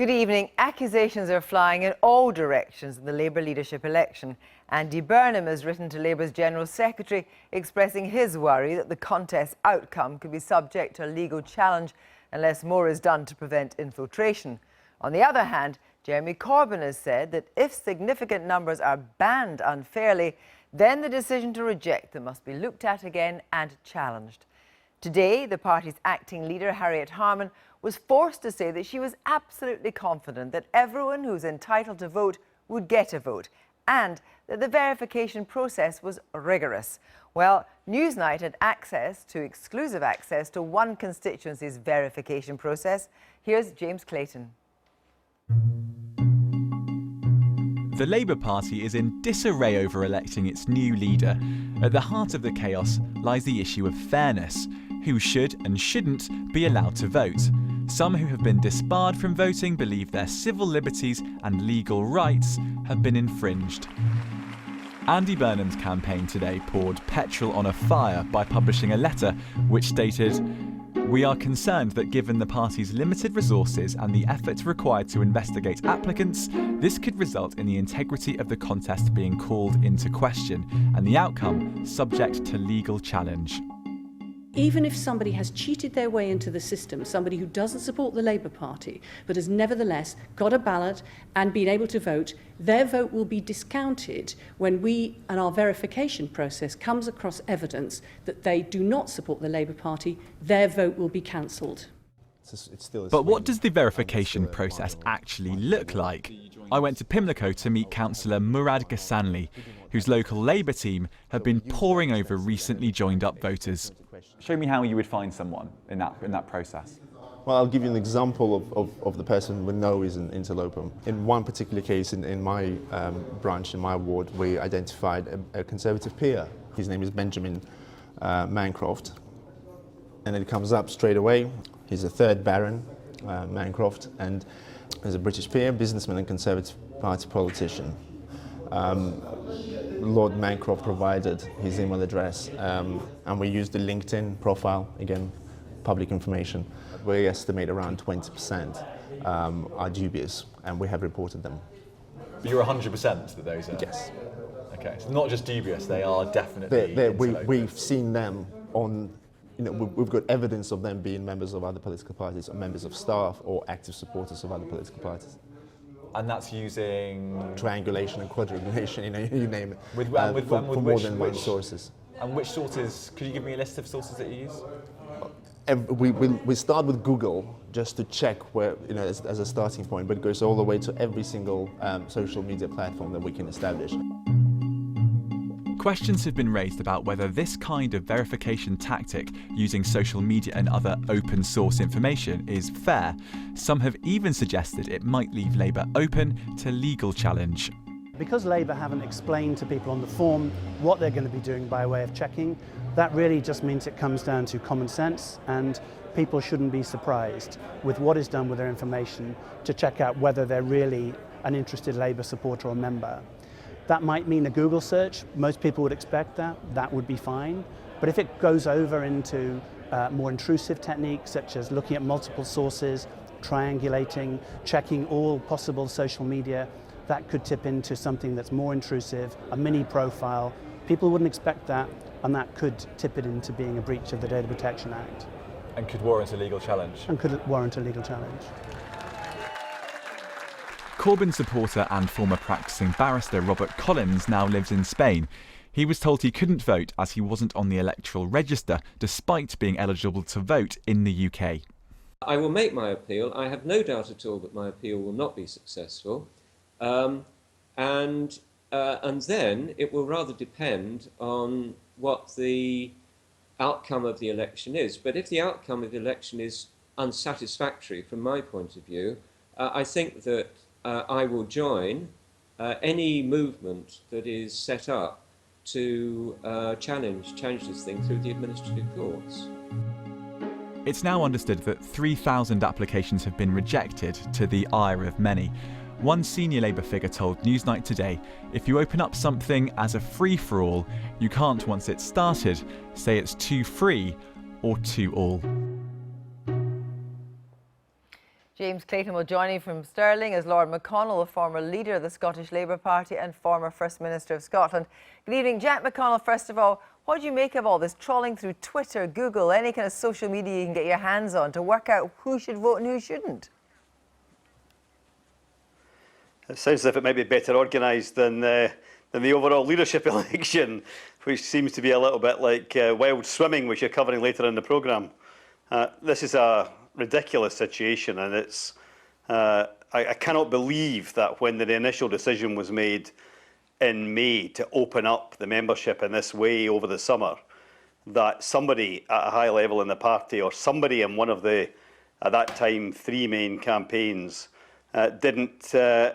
Good evening. Accusations are flying in all directions in the Labour leadership election. Andy Burnham has written to Labour's General Secretary expressing his worry that the contest outcome could be subject to a legal challenge unless more is done to prevent infiltration. On the other hand, Jeremy Corbyn has said that if significant numbers are banned unfairly, then the decision to reject them must be looked at again and challenged. Today, the party's acting leader, Harriet Harman, was forced to say that she was absolutely confident that everyone who's entitled to vote would get a vote and that the verification process was rigorous. Well, Newsnight had exclusive access to one constituency's verification process. Here's James Clayton. The Labour Party is in disarray over electing its new leader. At the heart of the chaos lies the issue of fairness. Who should and shouldn't be allowed to vote? Some who have been disbarred from voting believe their civil liberties and legal rights have been infringed. Andy Burnham's campaign today poured petrol on a fire by publishing a letter which stated, "We are concerned that given the party's limited resources and the efforts required to investigate applicants, this could result in the integrity of the contest being called into question and the outcome subject to legal challenge." Even if somebody has cheated their way into the system, somebody who doesn't support the Labour Party, but has nevertheless got a ballot and been able to vote, their vote will be discounted when we and our verification process comes across evidence that they do not support the Labour Party, their vote will be cancelled. But what does the verification process actually look like? I went to Pimlico to meet councillor Murad Ghassanli, whose local Labour team have been poring over recently joined up voters. Show me how you would find someone in that process. Well, I'll give you an example of the person we know is an interloper. In one particular case in my branch, in my ward, we identified a Conservative peer. His name is Benjamin Mancroft. And it comes up straight away. He's a third Baron, Mancroft, and is a British peer, businessman and Conservative Party politician. Lord Mancroft provided his email address and we used the LinkedIn profile, again, public information. We estimate around 20% are dubious and we have reported them. But you're 100% that those are? Yes. Okay, so not just dubious, they are definitely we've seen them on, we've got evidence of them being members of other political parties or members of staff or active supporters of other political parties. And that's using triangulation and quadriangulation, you name it, with more than one sources. And which sources? Could you give me a list of sources that you use? We start with Google just to check where, as a starting point, but it goes all the way to every single social media platform that we can establish. Questions have been raised about whether this kind of verification tactic using social media and other open source information is fair. Some have even suggested it might leave Labour open to legal challenge. Because Labour haven't explained to people on the form what they're going to be doing by way of checking, that really just means it comes down to common sense, and people shouldn't be surprised with what is done with their information to check out whether they're really an interested Labour supporter or member. That might mean a Google search. Most people would expect that. That would be fine. But if it goes over into more intrusive techniques, such as looking at multiple sources, triangulating, checking all possible social media, that could tip into something that's more intrusive, a mini profile. People wouldn't expect that, and that could tip it into being a breach of the Data Protection Act. And could warrant a legal challenge. And could warrant a legal challenge. Corbyn supporter and former practising barrister Robert Collins now lives in Spain. He was told he couldn't vote as he wasn't on the electoral register, despite being eligible to vote in the UK. I will make my appeal. I have no doubt at all that my appeal will not be successful. And then it will rather depend on what the outcome of the election is. But if the outcome of the election is unsatisfactory from my point of view, I think that I will join any movement that is set up to challenge this thing through the administrative courts. It's now understood that 3,000 applications have been rejected, to the ire of many. One senior Labour figure told Newsnight today, if you open up something as a free-for-all, you can't, once it's started, say it's too free or too all. James Clayton will join you from Stirling as Lord McConnell, the former leader of the Scottish Labour Party and former First Minister of Scotland. Good evening, Jack McConnell. First of all, what do you make of all this trawling through Twitter, Google, any kind of social media you can get your hands on to work out who should vote and who shouldn't? It sounds as if it might be better organised than the overall leadership election, which seems to be a little bit like wild swimming, which you're covering later in the programme. This is a ridiculous situation, and it's I cannot believe that when the initial decision was made in May to open up the membership in this way over the summer, that somebody at a high level in the party or somebody in one of the, at that time, 3 main campaigns didn't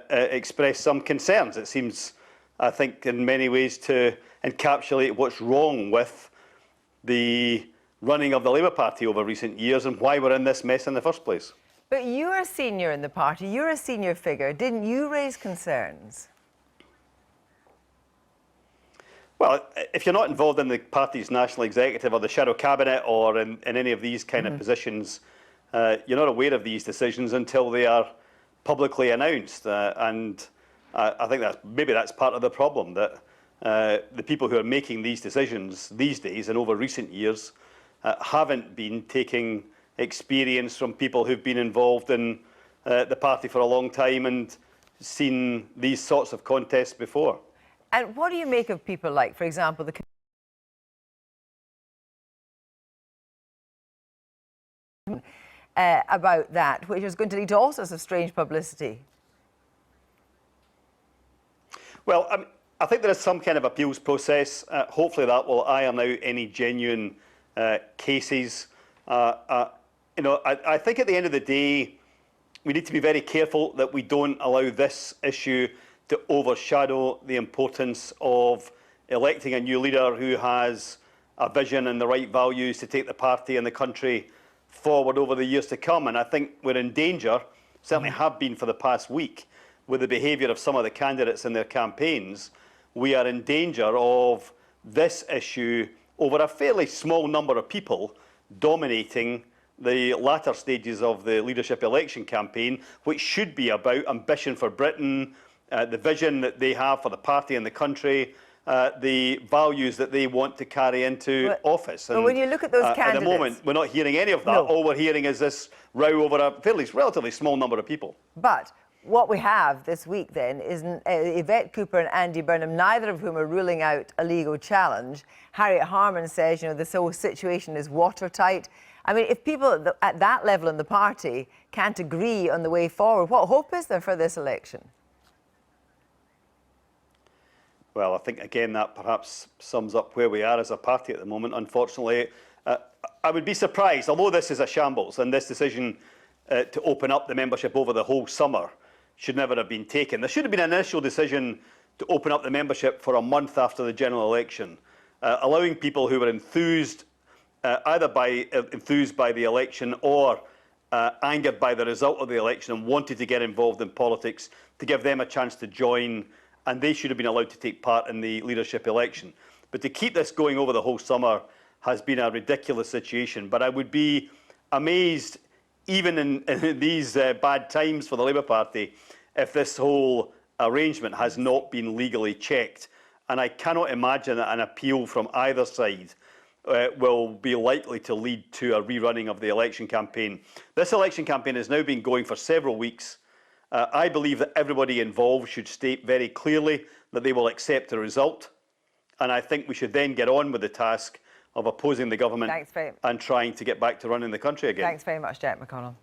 express some concerns. It seems, I think, in many ways to encapsulate what's wrong with the running of the Labour Party over recent years and why we're in this mess in the first place. But you're a senior in the party, you're a senior figure. Didn't you raise concerns? Well, if you're not involved in the party's national executive or the shadow cabinet or in any of these kind of positions, you're not aware of these decisions until they are publicly announced. And I think that maybe that's part of the problem, that the people who are making these decisions these days and over recent years haven't been taking experience from people who've been involved in the party for a long time and seen these sorts of contests before. And what do you make of people like, for example, about that, which is going to lead to all sorts of strange publicity? Well, I think there is some kind of appeals process. Hopefully that will iron out any genuine cases. You know, I think at the end of the day, we need to be very careful that we don't allow this issue to overshadow the importance of electing a new leader who has a vision and the right values to take the party and the country forward over the years to come. And I think we're in danger, certainly have been for the past week, with the behaviour of some of the candidates in their campaigns. We are in danger of this issue over a fairly small number of people dominating the latter stages of the leadership election campaign, which should be about ambition for Britain, the vision that they have for the party and the country, the values that they want to carry into office. But when you look at those candidates... At the moment, we're not hearing any of that. No. All we're hearing is this row over a relatively small number of people. But what we have this week, then, is Yvette Cooper and Andy Burnham, neither of whom are ruling out a legal challenge. Harriet Harman says, you know, this whole situation is watertight. I mean, if people at that level in the party can't agree on the way forward, what hope is there for this election? Well, I think, again, that perhaps sums up where we are as a party at the moment. Unfortunately, I would be surprised, although this is a shambles and this decision to open up the membership over the whole summer should never have been taken. There should have been an initial decision to open up the membership for a month after the general election, allowing people who were enthused, either enthused by the election or angered by the result of the election and wanted to get involved in politics, to give them a chance to join, and they should have been allowed to take part in the leadership election. But to keep this going over the whole summer has been a ridiculous situation. But I would be amazed, even in these bad times for the Labour Party, if this whole arrangement has not been legally checked. And I cannot imagine that an appeal from either side will be likely to lead to a rerunning of the election campaign. This election campaign has now been going for several weeks. I believe that everybody involved should state very clearly that they will accept the result. And I think we should then get on with the task of opposing the government and trying to get back to running the country again. Thanks very much, Jack McConnell.